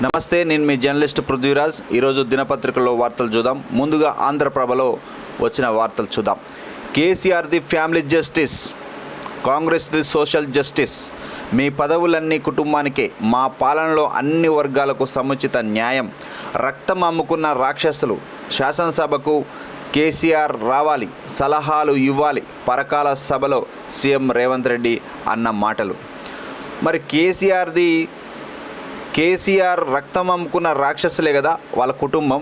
నమస్తే, నేను మీ జర్నలిస్ట్ పృథ్వీరాజ్. ఈరోజు దినపత్రికల్లో వార్తలు చూద్దాం. ముందుగా ఆంధ్రప్రభలో వచ్చిన వార్తలు చూద్దాం. కేసీఆర్ది ఫ్యామిలీ జస్టిస్, కాంగ్రెస్ది సోషల్ జస్టిస్. మీ పదవులన్నీ కుటుంబానికే, మా పాలనలో అన్ని వర్గాలకు సముచిత న్యాయం. రక్తం అమ్ముకున్న రాక్షసులు, శాసనసభకు కేసీఆర్ రావాలి, సలహాలు ఇవ్వాలి. పరకాల సభలో సీఎం రేవంత్ రెడ్డి అన్న మాటలు. మరి కేసీఆర్ రక్తం అమ్ముకున్న రాక్షసులే కదా వాళ్ళ కుటుంబం.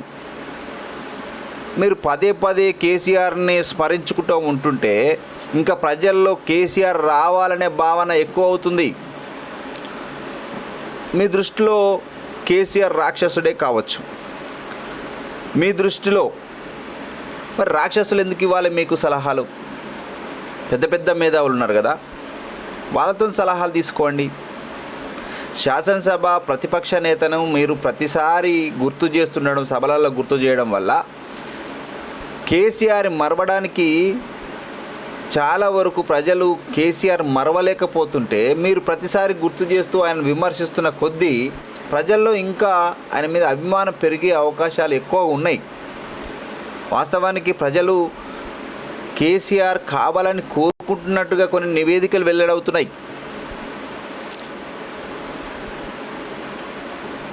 మీరు పదే పదే కేసీఆర్ని స్మరించుకుంటూ ఉంటుంటే ఇంకా ప్రజల్లో కేసీఆర్ రావాలనే భావన ఎక్కువ అవుతుంది. మీ దృష్టిలో కేసీఆర్ రాక్షసుడే కావచ్చు. మీ దృష్టిలో మరి రాక్షసులు ఎందుకు ఇవ్వాలి మీకు సలహాలు? పెద్ద పెద్ద మేధావులు ఉన్నారు కదా, వాళ్ళతో సలహాలు తీసుకోండి. శాసనసభ ప్రతిపక్ష నేతను మీరు ప్రతిసారి గుర్తు చేస్తుండడం, సభలలో గుర్తు చేయడం వల్ల కేసీఆర్ మరవడానికి చాలా వరకు ప్రజలు కేసీఆర్ మరవలేకపోతుంటే, మీరు ప్రతిసారి గుర్తు చేస్తూ ఆయన విమర్శిస్తున్న కొద్దీ ప్రజల్లో ఇంకా ఆయన మీద అభిమానం పెరిగే అవకాశాలు ఎక్కువ ఉన్నాయి. వాస్తవానికి ప్రజలు కేసీఆర్ కావాలని కోరుకుంటున్నట్టుగా కొన్ని నివేదికలు వెల్లడవుతున్నాయి.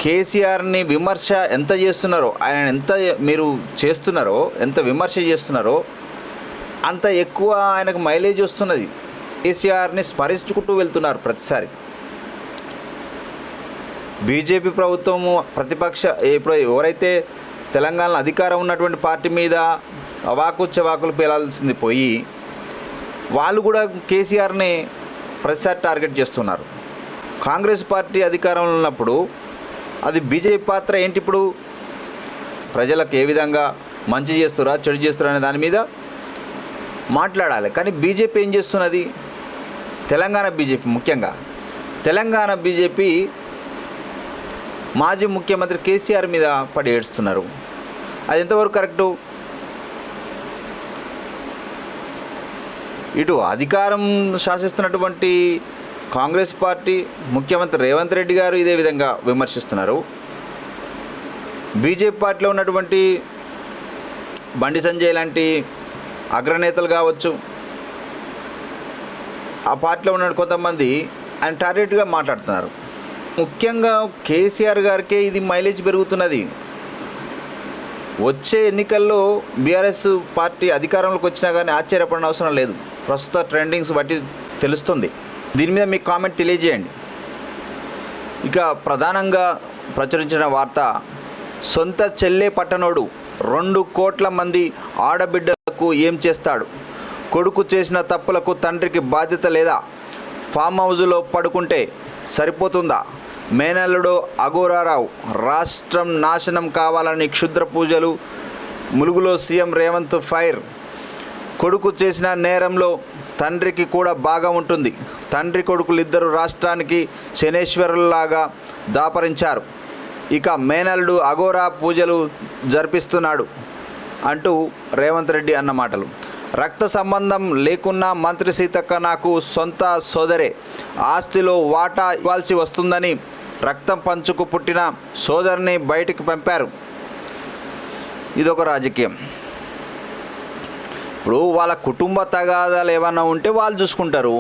కేసీఆర్ని విమర్శ ఎంత చేస్తున్నారో, ఆయన ఎంత మీరు చేస్తున్నారో, ఎంత విమర్శ చేస్తున్నారో అంత ఎక్కువ ఆయనకు మైలేజ్ వస్తున్నది. కేసీఆర్ని స్మరించుకుంటూ వెళ్తున్నారు ప్రతిసారి. బీజేపీ ప్రభుత్వము ప్రతిపక్ష ఇప్పుడు ఎవరైతే తెలంగాణలో అధికారం ఉన్నటువంటి పార్టీ మీద అవాకు చెవాకులు పేలాల్సింది పోయి వాళ్ళు కూడా కేసీఆర్ని ప్రతిసారి టార్గెట్ చేస్తున్నారు. కాంగ్రెస్ పార్టీ అధికారంలో ఉన్నప్పుడు అది బీజేపీ పాత్ర ఏంటి? ఇప్పుడు ప్రజలకు ఏ విధంగా మంచి చేస్తురా చెడు చేస్తురా అనే దాని మీద మాట్లాడాలి. కానీ బీజేపీ ఏం చేస్తున్నది? తెలంగాణ బీజేపీ, ముఖ్యంగా తెలంగాణ బీజేపీ మాజీ ముఖ్యమంత్రి కేసీఆర్ మీద పడి ఏడుస్తున్నారు. అది ఎంతవరకు కరెక్టు? ఇటు అధికారం శాసిస్తున్నటువంటి కాంగ్రెస్ పార్టీ ముఖ్యమంత్రి రేవంత్ రెడ్డి గారు ఇదే విధంగా విమర్శిస్తున్నారు. బీజేపీ పార్టీలో ఉన్నటువంటి బండి సంజయ్ లాంటి అగ్రనేతలు కావచ్చు, ఆ పార్టీలో ఉన్న కొంతమంది ఆయన టార్గెట్గా మాట్లాడుతున్నారు. ముఖ్యంగా కేసీఆర్ గారికే ఇది మైలేజ్ పెరుగుతున్నది. వచ్చే ఎన్నికల్లో బీఆర్ఎస్ పార్టీ అధికారంలోకి వచ్చినా కానీ ఆశ్చర్యపడిన అవసరం లేదు. ప్రస్తుత ట్రెండింగ్స్ బట్టి తెలుస్తుంది. దీని మీద మీకు కామెంట్ తెలియజేయండి. ఇక ప్రధానంగా ప్రచురించిన వార్త, సొంత చెల్లె పట్టనోడు 2 కోట్ల మంది ఆడబిడ్డలకు ఏం చేస్తాడు? కొడుకు చేసిన తప్పులకు తండ్రికి బాధ్యత లేదా? ఫామ్ హౌజ్లో పడుకుంటే సరిపోతుందా? మేనల్లుడు అఘోరారావు రాష్ట్రం నాశనం కావాలని క్షుద్ర పూజలు. ములుగులో సీఎం రేవంత్ ఫైర్. కొడుకు చేసిన నేరంలో తండ్రికి కూడా బాగా ఉంటుంది. తండ్రి కొడుకులిద్దరూ రాష్ట్రానికి శనేశ్వరులాగా దాపరించారు. ఇక మేనల్లుడు అఘోరా పూజలు జరిపిస్తున్నాడు అంటూ రేవంత్ రెడ్డి అన్న మాటలు. రక్త సంబంధం లేకున్నా మంత్రి సీతక్క నాకు సొంత సోదరే, ఆస్తిలో వాటా ఇవ్వాల్సి వస్తుందని రక్తం పంచుకు పుట్టిన సోదరిని బయటికి పంపారు. ఇదొక రాజకీయం. ఇప్పుడు వాళ్ళ కుటుంబ తగాదాలు ఏమన్నా ఉంటే వాళ్ళు చూసుకుంటారు,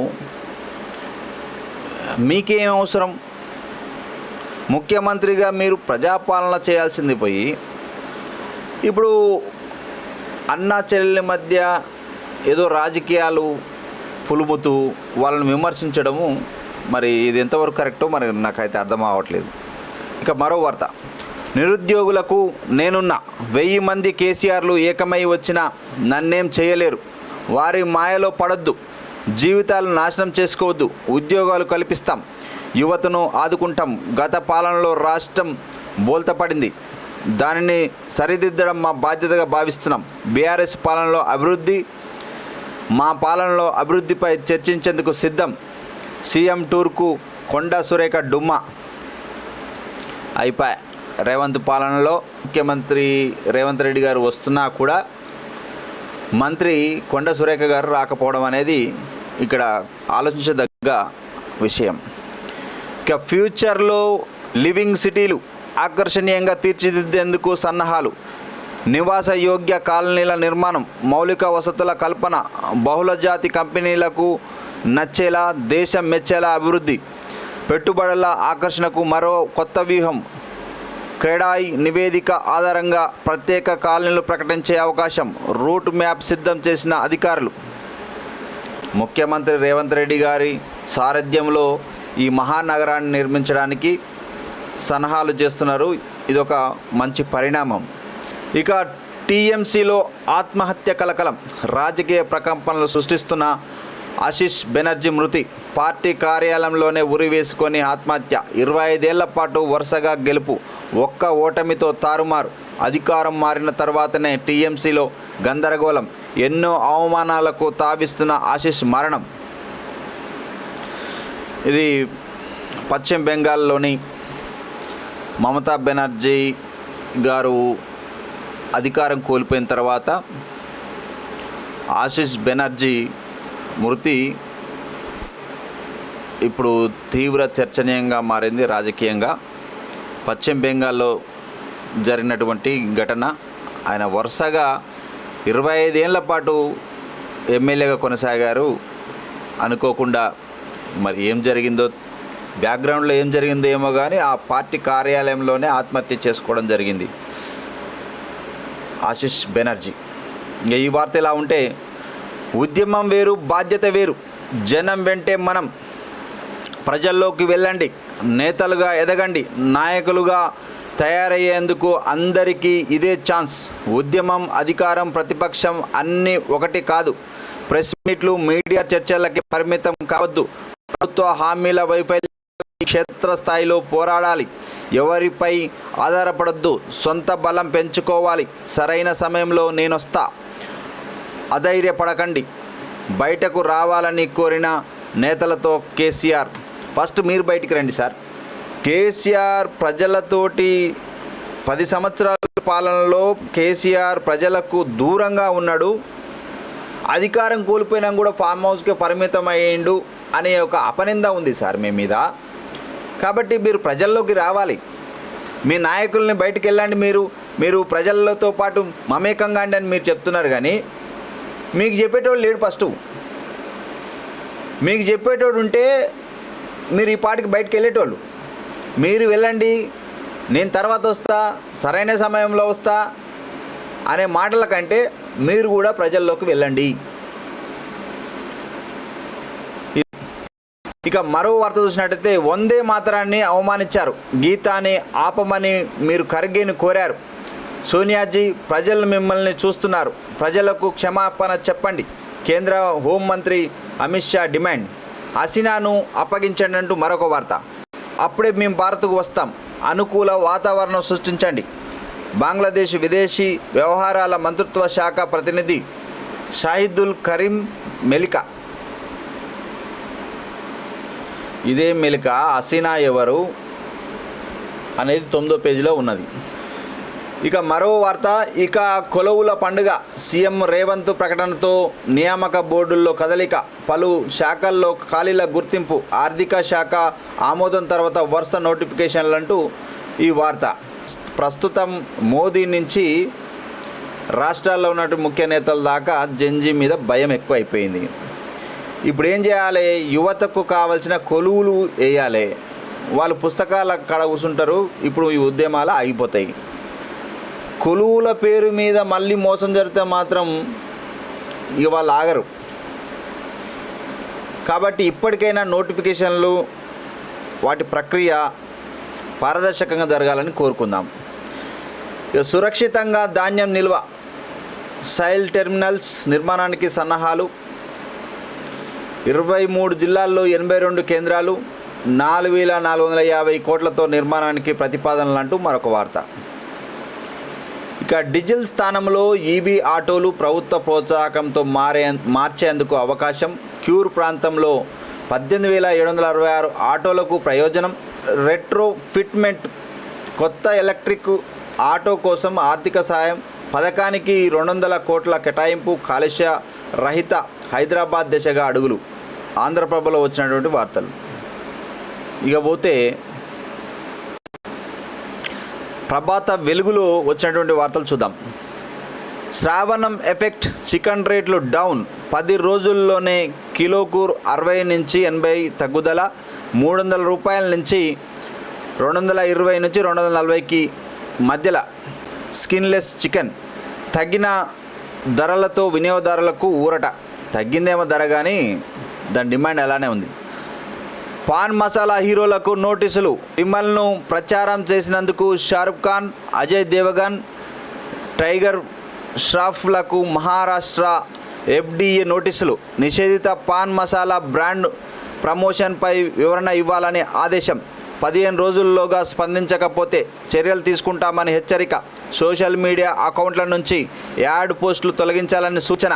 మీకేం అవసరం? ముఖ్యమంత్రిగా మీరు ప్రజాపాలన చేయాల్సింది పోయి ఇప్పుడు అన్నా చెల్లెల మధ్య ఏదో రాజకీయాలు పులుముతూ వాళ్ళని విమర్శించడము, మరి ఇది ఎంతవరకు కరెక్టో మరి నాకైతే అర్థం అవ్వట్లేదు. ఇక మరో వార్త, నిరుద్యోగులకు నేనున్న 1000 మంది కేసీఆర్లు ఏకమై వచ్చినా నన్నేం చేయలేరు. వారి మాయలో పడొద్దు, జీవితాలు నాశనం చేసుకోవద్దు, ఉద్యోగాలు కల్పిస్తాం, యువతను ఆదుకుంటాం. గత పాలనలో రాష్ట్రం బోల్తపడింది, దానిని సరిదిద్దడం మా బాధ్యతగా భావిస్తున్నాం. బీఆర్ఎస్ పాలనలో అభివృద్ధి, మా పాలనలో అభివృద్ధిపై చర్చించేందుకు సిద్ధం. సీఎం టూర్కు కొండా సురేఖ డుమ్మా. అయిపోయి రేవంత్ పాలనలో ముఖ్యమంత్రి రేవంత్ రెడ్డి గారు వస్తున్నా కూడా మంత్రి కొండా సురేఖ గారు రాకపోవడం అనేది ఇక్కడ ఆలోచించదగ్గ విషయం. ఇక ఫ్యూచర్లో లివింగ్ సిటీలు ఆకర్షణీయంగా తీర్చిదిద్దేందుకు సన్నాహాలు, నివాస యోగ్య కాలనీల నిర్మాణం, మౌలిక వసతుల కల్పన, బహుళజాతి కంపెనీలకు నచ్చేలా దేశం మెచ్చేలా అభివృద్ధి, పెట్టుబడుల ఆకర్షణకు మరో కొత్త వ్యూహం, క్రెడాయ్ నివేదిక ఆధారంగా ప్రత్యేక కాలనీలు ప్రకటించే అవకాశం, రూట్ మ్యాప్ సిద్ధం చేసిన అధికారులు. ముఖ్యమంత్రి రేవంత్ రెడ్డి గారి సారథ్యంలో ఈ మహానగరాన్ని నిర్మించడానికి సన్నాహాలు చేస్తున్నారు. ఇదొక మంచి పరిణామం. ఇక టీఎంసీలో ఆత్మహత్య కలకలం, రాజకీయ ప్రకంపనలు సృష్టిస్తున్న ఆశిష్ బెనర్జీ మృతి, పార్టీ కార్యాలయంలోనే ఉరి వేసుకొని ఆత్మహత్య, 25 ఏళ్ల పాటు వరుసగా గెలుపు, ఒక్క ఓటమితో తారుమారు, అధికారం మారిన తర్వాతనే టీఎంసీలో గందరగోళం, ఎన్నో అవమానాలకు తావిస్తున్న ఆశిష్ మరణం. ఇది పశ్చిమ బెంగాల్లోని మమతా బెనర్జీ గారు అధికారం కోల్పోయిన తర్వాత ఆశిష్ బెనర్జీ మృతి ఇప్పుడు తీవ్ర చర్చనీయంగా మారింది రాజకీయంగా. పశ్చిమ బెంగాల్లో జరిగినటువంటి ఘటన. ఆయన వరుసగా 25 ఏళ్ల పాటు ఎమ్మెల్యేగా కొనసాగారు. అనుకోకుండా మరి ఏం జరిగిందో, బ్యాక్గ్రౌండ్లో ఏం జరిగిందో ఏమో కానీ ఆ పార్టీ కార్యాలయంలోనే ఆత్మహత్య చేసుకోవడం జరిగింది ఆశిష్ బెనర్జీ. ఇంకా ఈ వార్త ఇలా ఉంటే, ఉద్యమం వేరు బాధ్యత వేరు, జనం వెంటే మనం, ప్రజల్లోకి వెళ్ళండి, నేతలుగా ఎదగండి, నాయకులుగా తయారయ్యేందుకు అందరికీ ఇదే ఛాన్స్. ఉద్యమం, అధికారం, ప్రతిపక్షం అన్నీ ఒకటి కాదు. ప్రెస్ మీట్లు, మీడియా చర్చలకి పరిమితం కావద్దు. ప్రభుత్వ హామీల వైఫల్యం క్షేత్రస్థాయిలో పోరాడాలి. ఎవరిపై ఆధారపడద్దు, సొంత బలం పెంచుకోవాలి. సరైన సమయంలో నేనొస్తా, అధైర్యపడకండి. బయటకు రావాలని కోరిన నేతలతో కేసీఆర్. ఫస్ట్ మీరు బయటికి రండి సార్. కేసీఆర్ ప్రజలతోటి 10 సంవత్సరాల పాలనలో కేసీఆర్ ప్రజలకు దూరంగా ఉన్నాడు. అధికారం కోల్పోయినా కూడా ఫామ్ హౌస్కే పరిమితం అయ్యిండు అనే ఒక అపనింద ఉంది సార్ మీ మీద. కాబట్టి మీరు ప్రజల్లోకి రావాలి. మీ నాయకుల్ని బయటికి వెళ్ళండి. మీరు ప్రజలతో పాటు మమేకంగా అండి అని మీరు చెప్తున్నారు, కానీ మీకు చెప్పేటోడు లేడు. ఫస్ట్ మీకు చెప్పేటోడు ఉంటే మీరు ఈ పాటికి బయటకు వెళ్ళేటోళ్ళు. మీరు వెళ్ళండి, నేను తర్వాత వస్తా, సరైన సమయంలో వస్తా అనే మాటల కంటే మీరు కూడా ప్రజల్లోకి వెళ్ళండి. ఇక మరో వార్త చూసినట్టయితే, వందే మాతరాన్ని అవమానించారు, గీతాన్ని ఆపమని మీరు ఖర్గేని కోరారు. సోనియాజీ, ప్రజలు మిమ్మల్ని చూస్తున్నారు, ప్రజలకు క్షమాపణ చెప్పండి. కేంద్ర హోంమంత్రి అమిత్ షా డిమాండ్. హసీనాను అప్పగించండి అంటూ మరొక వార్త. అప్పుడే మేము భారత్కు వస్తాం, అనుకూల వాతావరణం సృష్టించండి. బంగ్లాదేశ్ విదేశీ వ్యవహారాల మంత్రిత్వ శాఖ ప్రతినిధి షాహిదుల్ కరీం మెలికా. ఇదే మెలికా, హసీనా ఎవరు అనేది 9వ పేజీలో ఉన్నది. ఇక మరో వార్త. ఇక కొలువుల పండుగ, సీఎం రేవంత్ ప్రకటనతో నియామక బోర్డుల్లో కదలిక, పలు శాఖల్లో ఖాళీల గుర్తింపు, ఆర్థిక శాఖ ఆమోదం తర్వాత వరుస నోటిఫికేషన్లు అంటూ ఈ వార్త. ప్రస్తుతం మోదీ నుంచి రాష్ట్రాల్లో ఉన్నటువంటి ముఖ్య నేతల దాకా జంజీ మీద భయం ఎక్కువైపోయింది. ఇప్పుడు ఏం చేయాలి? యువతకు కావాల్సిన కొలువులు వేయాలి. వాళ్ళు పుస్తకాల కాడ కూర్చుంటారు. ఇప్పుడు ఈ ఉద్యమాలు ఆగిపోతాయి. కొలువుల పేరు మీద మళ్ళీ మోసం జరిగితే మాత్రం ఇక వాళ్ళు ఆగరు. కాబట్టి ఇప్పటికైనా నోటిఫికేషన్లు, వాటి ప్రక్రియ పారదర్శకంగా జరగాలని కోరుకుందాం. ఇక సురక్షితంగా ధాన్యం నిల్వ, సైల్ టెర్మినల్స్ నిర్మాణానికి సన్నాహాలు, 23 జిల్లాల్లో 82 కేంద్రాలు, 4,450 కోట్లతో నిర్మాణానికి ప్రతిపాదనలు అంటూ మరొక వార్త. ఇక డీజిల్ స్థానంలో ఈవీ ఆటోలు ప్రభుత్వ ప్రోత్సాహకంతో మార్చేందుకు అవకాశం. క్యూర్ ప్రాంతంలో 18,766 ఆటోలకు ప్రయోజనం. రెట్రో ఫిట్మెంట్, కొత్త ఎలక్ట్రిక్ ఆటో కోసం ఆర్థిక సాయం పథకానికి 200 కోట్ల కేటాయింపు. కాలుష్య రహిత హైదరాబాద్ దిశగా అడుగులు. ఆంధ్రప్రభలో వచ్చినటువంటి వార్తలు. ఇక పోతే ప్రభాత వెలుగులో వచ్చినటువంటి వార్తలు చూద్దాం. శ్రావణం ఎఫెక్ట్, చికెన్ రేట్లు డౌన్, 10 రోజుల్లోనే కిలోకు 60 నుంచి 80 తగ్గుదల, 300 రూపాయల నుంచి 220 నుంచి 240కి మధ్యలో స్కిన్లెస్ చికెన్. తగ్గిన ధరలతో వినియోగదారులకు ఊరట. తగ్గిందేమో ధర కానీ దాని డిమాండ్ అలానే ఉంది. పాన్ మసాలా హీరోలకు నోటీసులు. విమల్ను ప్రచారం చేసినందుకు షారుఖ్ ఖాన్, అజయ్ దేవగన్, టైగర్ ష్రాఫ్లకు మహారాష్ట్ర FDA నోటీసులు. నిషేధిత పాన్ మసాలా బ్రాండ్ ప్రమోషన్పై వివరణ ఇవ్వాలని ఆదేశం. 15 రోజుల్లోగా స్పందించకపోతే చర్యలు తీసుకుంటామని హెచ్చరిక. సోషల్ మీడియా అకౌంట్ల నుంచి యాడ్ పోస్టులు తొలగించాలని సూచన.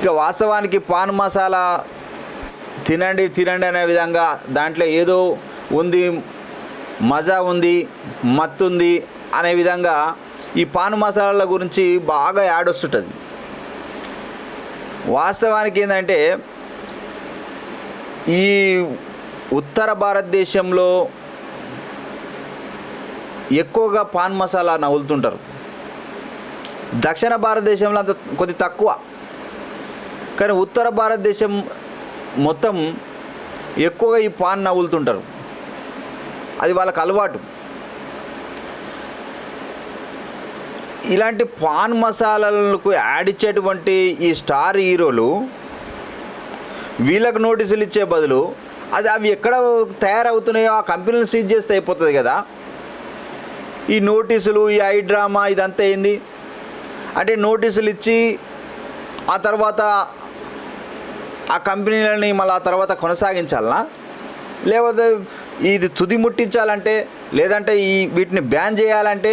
ఇక వాస్తవానికి పాన్ మసాలా తినండి అనే విధంగా దాంట్లో ఏదో ఉంది, మజా ఉంది, మత్తుంది అనే విధంగా ఈ పాన్ మసాలాల గురించి బాగా యాడ్ వస్తుంటుంది. వాస్తవానికి ఏంటంటే ఈ ఉత్తర భారతదేశంలో ఎక్కువగా పాన్ మసాలా నవ్వులుతుంటారు. దక్షిణ భారతదేశంలో అంత కొద్ది తక్కువ, కానీ ఉత్తర భారతదేశం మొత్తం ఎక్కువగా ఈ పాన్ నవ్వులుతుంటారు. అది వాళ్ళకి అలవాటు. ఇలాంటి పాన్ మసాలాలకు యాడ్ ఇచ్చేటువంటి ఈ స్టార్ హీరోలు వీళ్ళకు నోటీసులు ఇచ్చే బదులు అవి ఎక్కడ తయారవుతున్నాయో ఆ కంపెనీలు సీజ్ చేస్తే అయిపోతుంది కదా. ఈ నోటీసులు, ఈ ఐ డ్రామా ఇదంతా ఏంది అంటే నోటీసులు ఇచ్చి ఆ తర్వాత ఆ కంపెనీలని మళ్ళీ ఆ తర్వాత కొనసాగించాలనా, లేకపోతే ఇది తుది ముట్టించాలంటే, లేదంటే వీటిని బ్యాన్ చేయాలంటే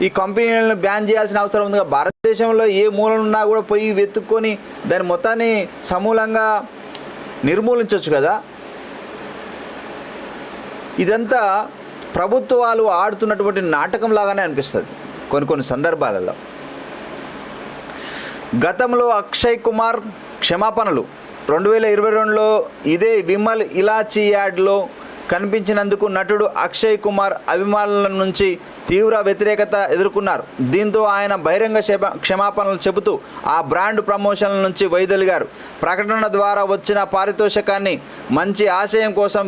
ఈ కంపెనీలను బ్యాన్ చేయాల్సిన అవసరం ఉంది. భారతదేశంలో ఏ మూలనున్నా కూడా పోయి వెతుక్కొని దాని మొత్తాన్ని సమూలంగా నిర్మూలించవచ్చు కదా. ఇదంతా ప్రభుత్వాలు ఆడుతున్నటువంటి నాటకం లాగానే అనిపిస్తుంది కొన్ని సందర్భాలలో. గతంలో అక్షయ్ కుమార్ క్షమాపణలు. 2022లో ఇదే విమల్ ఇలాచీ యాడ్లో కనిపించినందుకు నటుడు అక్షయ్ కుమార్ అభిమానుల నుంచి తీవ్ర వ్యతిరేకత ఎదుర్కొన్నారు. దీంతో ఆయన బహిరంగ క్షమాపణలు చెబుతూ ఆ బ్రాండ్ ప్రమోషన్ల నుంచి వైదొలిగారు. ప్రకటన ద్వారా వచ్చిన పారితోషికాన్ని మంచి ఆశయం కోసం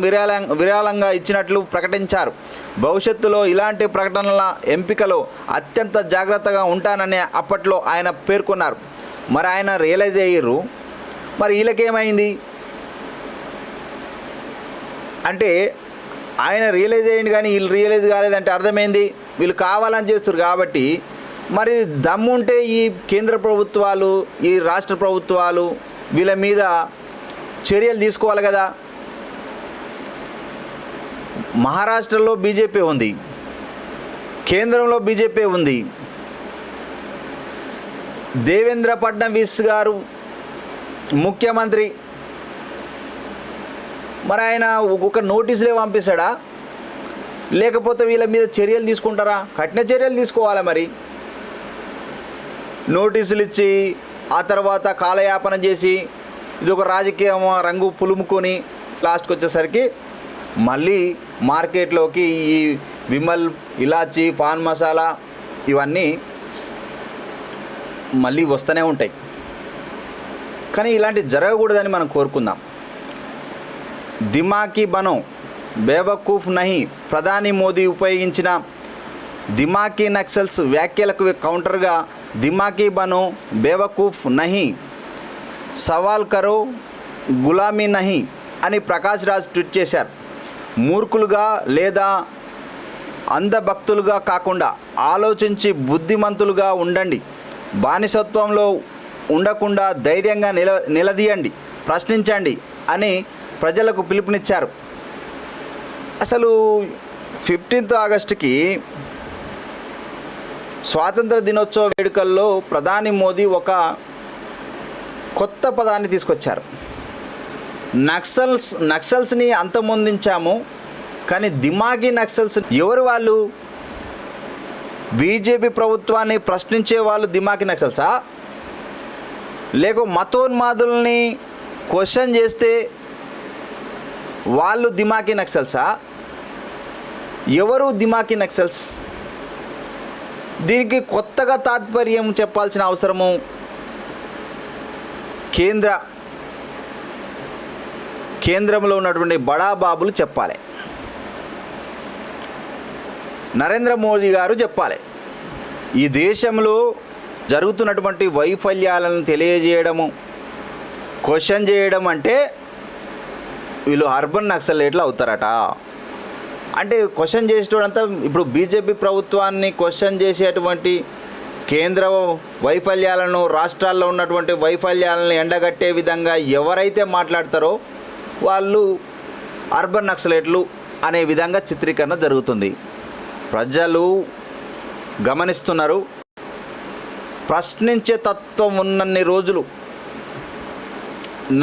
విరాళంగా ఇచ్చినట్లు ప్రకటించారు. భవిష్యత్తులో ఇలాంటి ప్రకటనల ఎంపికలో అత్యంత జాగ్రత్తగా ఉంటానని అప్పట్లో ఆయన పేర్కొన్నారు. మరి ఆయన రియలైజ్ అయ్యారు. మరి వీళ్ళకేమైంది అంటే ఆయన రియలైజ్ అయ్యింది కానీ వీళ్ళు రియలైజ్ కాలేదంటే అర్థమైంది వీళ్ళు కావాలని చేస్తారు. కాబట్టి మరి దమ్ముంటే ఈ కేంద్ర ప్రభుత్వాలు, ఈ రాష్ట్ర ప్రభుత్వాలు వీళ్ళ మీద చర్యలు తీసుకోవాలి కదా. మహారాష్ట్రలో బీజేపీ ఉంది, కేంద్రంలో బీజేపీ ఉంది. దేవేంద్ర ఫడ్నవీస్ గారు ముఖ్యమంత్రి. మరి ఆయన ఒక నోటీసులే పంపిస్తాడా, లేకపోతే వీళ్ళ మీద చర్యలు తీసుకుంటారా? కఠిన చర్యలు తీసుకోవాలి. మరి నోటీసులు ఇచ్చి ఆ తర్వాత కాలయాపన చేసి ఇది ఒక రాజకీయ రంగు పులుముకొని లాస్ట్కి వచ్చేసరికి మళ్ళీ మార్కెట్లోకి ఈ విమల్ ఇలాచీ పాన్ మసాలా ఇవన్నీ మళ్ళీ వస్తూనే ఉంటాయి. కానీ ఇలాంటి జరగకూడదని మనం కోరుకుందాం. దిమాకీ బనో బేవకూఫ్ నహీ. ప్రధాని మోదీ ఉపయోగించిన దిమాకీ నక్సల్స్ వ్యాఖ్యలకు కౌంటర్గా దిమాకీ బనో బేవకూఫ్ నహీ, సవాల్ కరో గులామీ నహీ అని ప్రకాష్ రాజ్ ట్వీట్ చేశారు. మూర్ఖులుగా లేదా అంధభక్తులుగా కాకుండా ఆలోచించి బుద్ధిమంతులుగా ఉండండి. బానిసత్వంలో ఉండకుండా ధైర్యంగా నిలదీయండి, ప్రశ్నించండి అని ప్రజలకు పిలుపునిచ్చారు. అసలు 15th ఆగస్టుకి స్వాతంత్ర దినోత్సవ వేడుకల్లో ప్రధాని మోదీ ఒక కొత్త పదాన్ని తీసుకొచ్చారు. నక్సల్స్ని అంతమొందించాము, కానీ దిమాగీ నక్సల్స్ ఎవరు? వాళ్ళు బీజేపీ ప్రభుత్వాన్ని ప్రశ్నించే వాళ్ళు దిమాగీ నక్సల్సా, లేక మతోన్మాదుల్ని క్వశ్చన్ చేస్తే వాళ్ళు దిమాకీ నక్సల్సా? ఎవరు దిమాకీ నక్సల్స్? దీనికి కొత్తగా తాత్పర్యం చెప్పాల్సిన అవసరము కేంద్రంలో ఉన్నటువంటి బడాబాబులు చెప్పాలి. నరేంద్ర మోదీ గారు చెప్పాలి. ఈ దేశంలో జరుగుతున్నటువంటి వైఫల్యాలను తెలియజేయడము, క్వశ్చన్ చేయడం అంటే వీళ్ళు అర్బన్ నక్సలైట్లు అవుతారట. అంటే క్వశ్చన్ చేసేటంతా ఇప్పుడు బీజేపీ ప్రభుత్వాన్ని క్వశ్చన్ చేసేటువంటి కేంద్ర వైఫల్యాలను, రాష్ట్రాల్లో ఉన్నటువంటి వైఫల్యాలను ఎండగట్టే విధంగా ఎవరైతే మాట్లాడతారో వాళ్ళు అర్బన్ నక్సలైట్లు అనే విధంగా చిత్రీకరణ జరుగుతుంది. ప్రజలు గమనిస్తున్నారు. ప్రశ్నించే తత్వం ఉన్నన్ని రోజులు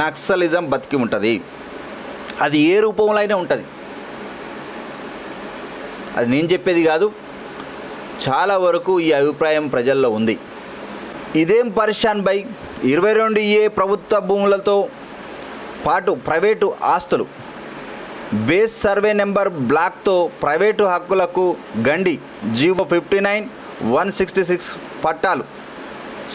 నక్సలిజం బతికి ఉంటుంది. అది ఏ రూపంలో అయినా ఉంటుంది. అది నేను చెప్పేది కాదు, చాలా వరకు ఈ అభిప్రాయం ప్రజల్లో ఉంది. ఇదేం పరిశాన్ బై 22A ప్రభుత్వ భూములతో పాటు ప్రైవేటు ఆస్తులు, బేస్ సర్వే నెంబర్ బ్లాక్తో ప్రైవేటు హక్కులకు గండి, జీవో 59/166 పట్టాలు,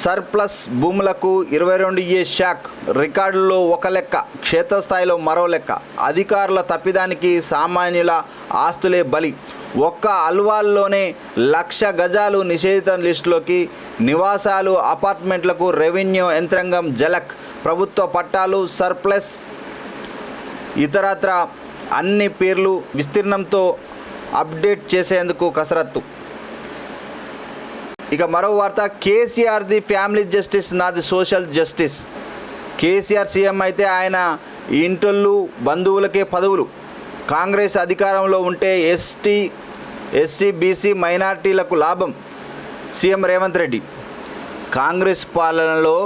సర్ప్లస్ భూములకు 22A శాఖ, రికార్డుల్లో ఒక లెక్క, క్షేత్రస్థాయిలో మరో లెక్క, అధికారుల తప్పిదానికి సామాన్యుల ఆస్తులే బలి, ఒక్క అల్వాల్లోనే 1,00,000 గజాలు నిషేధిత లిస్టులోకి, నివాసాలు అపార్ట్మెంట్లకు రెవెన్యూ యంత్రాంగం జలక్, ప్రభుత్వ పట్టాలు సర్ప్లస్, ఇతరత్ర అన్ని పేర్లు విస్తీర్ణంతో అప్డేట్ చేసేందుకు కసరత్తు. ఇక మరో వార్త, కేసీఆర్ ది ఫ్యామిలీ జస్టిస్, నాది సోషల్ జస్టిస్. కేసీఆర్ సీఎం అయితే ఆయన ఇంటోళ్ళు బంధువులకే పదవులు. కాంగ్రెస్ అధికారంలో ఉంటే ఎస్టీ, ఎస్సీ, బీసీ మైనారిటీలకు లాభం. సీఎం రేవంత్ రెడ్డి. కాంగ్రెస్ పాలనలో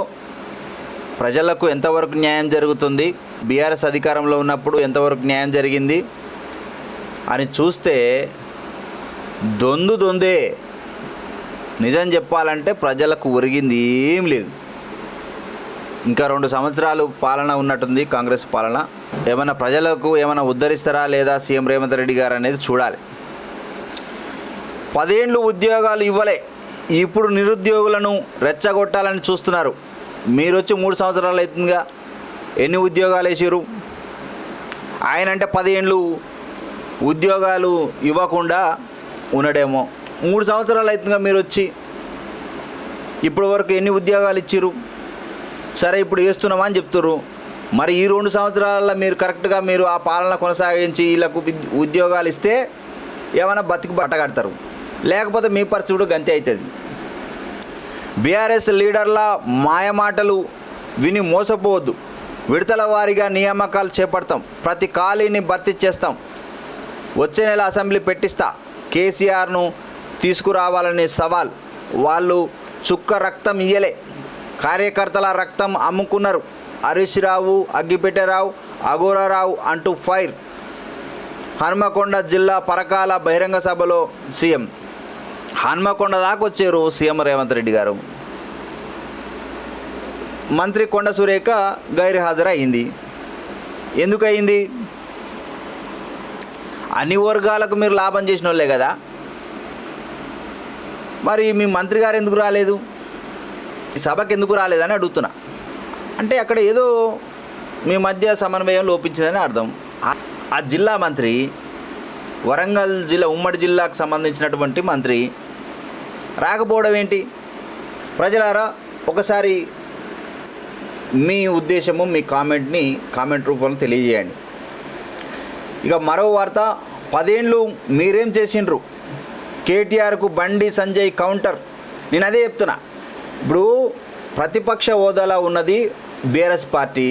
ప్రజలకు ఎంతవరకు న్యాయం జరుగుతుంది, బీఆర్ఎస్ అధికారంలో ఉన్నప్పుడు ఎంతవరకు న్యాయం జరిగింది అని చూస్తే దొందే. నిజం చెప్పాలంటే ప్రజలకు ఒరిగింది ఏం లేదు. ఇంకా 2 సంవత్సరాలు పాలన ఉన్నట్టుంది కాంగ్రెస్ పాలన. ఏమైనా ప్రజలకు ఏమైనా ఉద్ధరిస్తారా లేదా సీఎం రేవంత్ రెడ్డి గారు అనేది చూడాలి. 10 ఏళ్ళు ఉద్యోగాలు ఇవ్వలే, ఇప్పుడు నిరుద్యోగులను రెచ్చగొట్టాలని చూస్తున్నారు. మీరు వచ్చి 3 సంవత్సరాలు అవుతుందిగా, ఎన్ని ఉద్యోగాలు వేసారు? ఆయన అంటే 10 ఏళ్ళు ఉద్యోగాలు ఇవ్వకుండా ఉండడేమో. 3 సంవత్సరాలు అవుతుందిగా మీరు వచ్చి, ఇప్పటి వరకు ఎన్ని ఉద్యోగాలు ఇచ్చిర్రు? సరే ఇప్పుడు వేస్తున్నామని చెప్తుర్రు. మరి ఈ 2 సంవత్సరాల మీరు కరెక్ట్గా మీరు ఆ పాలన కొనసాగించి వీళ్ళకు ఉద్యోగాలు ఇస్తే ఏమైనా బతికి బట్టగడతారు, లేకపోతే మీ పరిస్థితి కూడా గంతే అవుతుంది. బీఆర్ఎస్ లీడర్ల మాయమాటలు విని మోసపోవద్దు. విడతల వారీగా నియామకాలు చేపడతాం, ప్రతి ఖాళీని భర్తీ చేస్తాం, వచ్చే నెల అసెంబ్లీ పెట్టిస్తా, కేసీఆర్ను తీసుకురావాలని సవాల్. వాళ్ళు చుక్క రక్తం ఇయ్యలే, కార్యకర్తల రక్తం అమ్ముకున్నారు. హరీష్ రావు, అగ్గిపెట్టెరావు, అఘోరారావు అంటూ ఫైర్. హన్మకొండ జిల్లా పరకాల బహిరంగ సభలో సీఎం. హన్మకొండ దాకా వచ్చారు సీఎం రేవంత్ రెడ్డి గారు. మంత్రి కొండ సురేఖ గైర్ హాజరైంది. ఎందుకు అయింది? అన్ని వర్గాలకు మీరు లాభం చేసిన వాళ్ళే కదా, మరి మీ మంత్రి గారు ఎందుకు రాలేదు, ఈ సభకు ఎందుకు రాలేదని అడుగుతున్నా. అంటే అక్కడ ఏదో మీ మధ్య సమన్వయం లోపించిందని అర్థం. ఆ జిల్లా మంత్రి, వరంగల్ జిల్లా ఉమ్మడి జిల్లాకు సంబంధించినటువంటి మంత్రి రాకపోవడం ఏంటి? ప్రజలారా ఒకసారి మీ ఉద్దేశము, మీ కామెంట్ రూపంలో తెలియజేయండి. ఇక మరో వార్త, 10 ఏళ్ళు మీరేం చేసిండ్రు? కేటీఆర్కు బండి సంజయ్ కౌంటర్. నేను అదే చెప్తున్నా. ఇప్పుడు ప్రతిపక్ష హోదాలో ఉన్నది బీఆర్ఎస్ పార్టీ,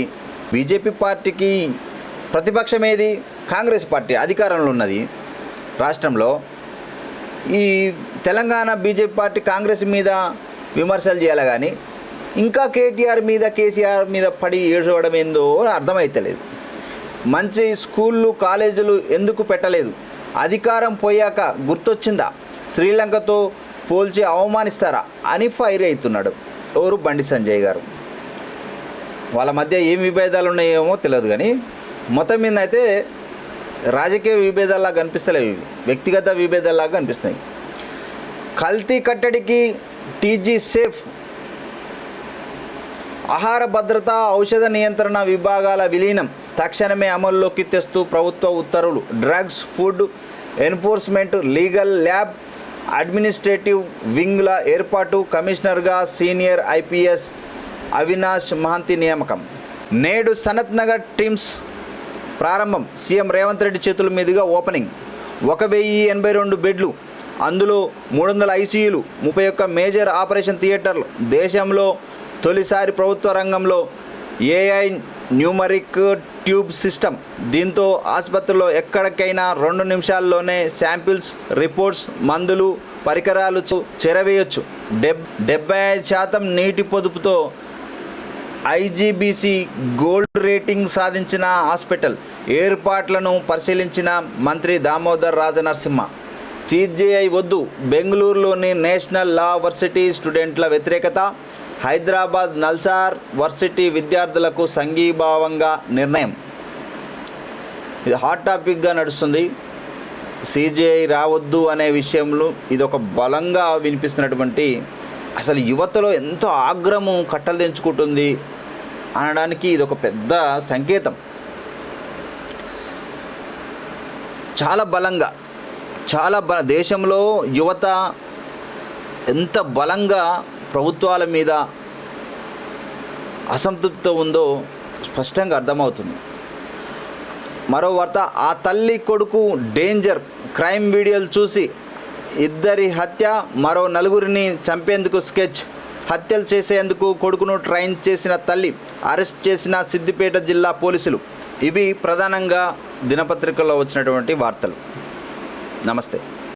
బీజేపీ పార్టీకి ప్రతిపక్షం ఏది? కాంగ్రెస్ పార్టీ అధికారంలో ఉన్నది రాష్ట్రంలో. ఈ తెలంగాణ బీజేపీ పార్టీ కాంగ్రెస్ మీద విమర్శలు చేయాలి కానీ ఇంకా కేటీఆర్ మీద, కేసీఆర్ మీద పడి ఏడ్చడం ఏందో అర్థమవుతలేదు. మంచి స్కూళ్ళు, కాలేజీలు ఎందుకు పెట్టలేదు? అధికారం పోయాక గుర్తొచ్చిందా? శ్రీలంకతో పోల్చి అవమానిస్తారా అని ఫైర్ అవుతున్నాడు ఎవరు? బండి సంజయ్ గారు. వాళ్ళ మధ్య ఏం విభేదాలు ఉన్నాయేమో తెలియదు కానీ మొత్తం మీద అయితే రాజకీయ విభేదాల్లాగా కనిపిస్తలేవు, వ్యక్తిగత విభేదాల్లాగా కనిపిస్తాయి. కల్తీ కట్టడికి టీజీ సేఫ్. ఆహార భద్రత, ఔషధ నియంత్రణ విభాగాల విలీనం తక్షణమే అమల్లోకి తెస్తూ ప్రభుత్వ ఉత్తర్వులు. Drugs, food enforcement, legal, lab, administrative వింగ్ల ఏర్పాటు. కమిషనర్గా సీనియర్ ఐపీఎస్ అవినాష్ మహంతి నియామకం. నేడు సనత్ నగర్ టిమ్స్ ప్రారంభం. సీఎం రేవంత్ రెడ్డి చేతుల మీదుగా ఓపెనింగ్. 1082 బెడ్లు, అందులో 300 ఐసీయూలు, 31 మేజర్ ఆపరేషన్ థియేటర్లు. దేశంలో తొలిసారి ప్రభుత్వ రంగంలో ఏఐ న్యూమరిక్ ట్యూబ్ సిస్టమ్. దీంతో ఆసుపత్రిలో ఎక్కడికైనా 2 నిమిషాల్లోనే శాంపిల్స్, రిపోర్ట్స్, మందులు, పరికరాలు చేరవేయొచ్చు. 75% నీటి పొదుపుతో ఐజీబీసీ గోల్డ్ రేటింగ్ సాధించిన హాస్పిటల్. ఏర్పాట్లను పరిశీలించిన మంత్రి దామోదర్ రాజనరసింహ. సిజేఐ వద్దు, బెంగళూరులోని నేషనల్ లా వర్సిటీ స్టూడెంట్ల వ్యతిరేకత. హైదరాబాద్ నల్సార్ వర్సిటీ విద్యార్థులకు సంఘీభావంగా నిర్ణయం. ఇది హాట్ టాపిక్గా నడుస్తుంది. సిజేఐ రావద్దు అనే విషయంలో ఇది ఒక బలంగా వినిపిస్తున్నటువంటి, అసలు యువతలో ఎంతో ఆగ్రహము కట్టలు తెంచుకుంటుంది అనడానికి ఇది ఒక పెద్ద సంకేతం. చాలా బలంగా, దేశంలో యువత ఎంత బలంగా ప్రభుత్వాల మీద అసంతృప్తి ఉందో స్పష్టంగా అర్థమవుతుంది. మరో వార్త, ఆ తల్లి కొడుకు డేంజర్. క్రైమ్ వీడియోలు చూసి ఇద్దరి హత్య, మరో 4గురిని చంపేందుకు స్కెచ్. హత్యలు చేసేందుకు కొడుకును ట్రైన్ చేసిన తల్లి అరెస్ట్ చేసిన సిద్దిపేట జిల్లా పోలీసులు. ఇవి ప్రధానంగా దినపత్రికల్లో వచ్చినటువంటి వార్తలు. నమస్తే.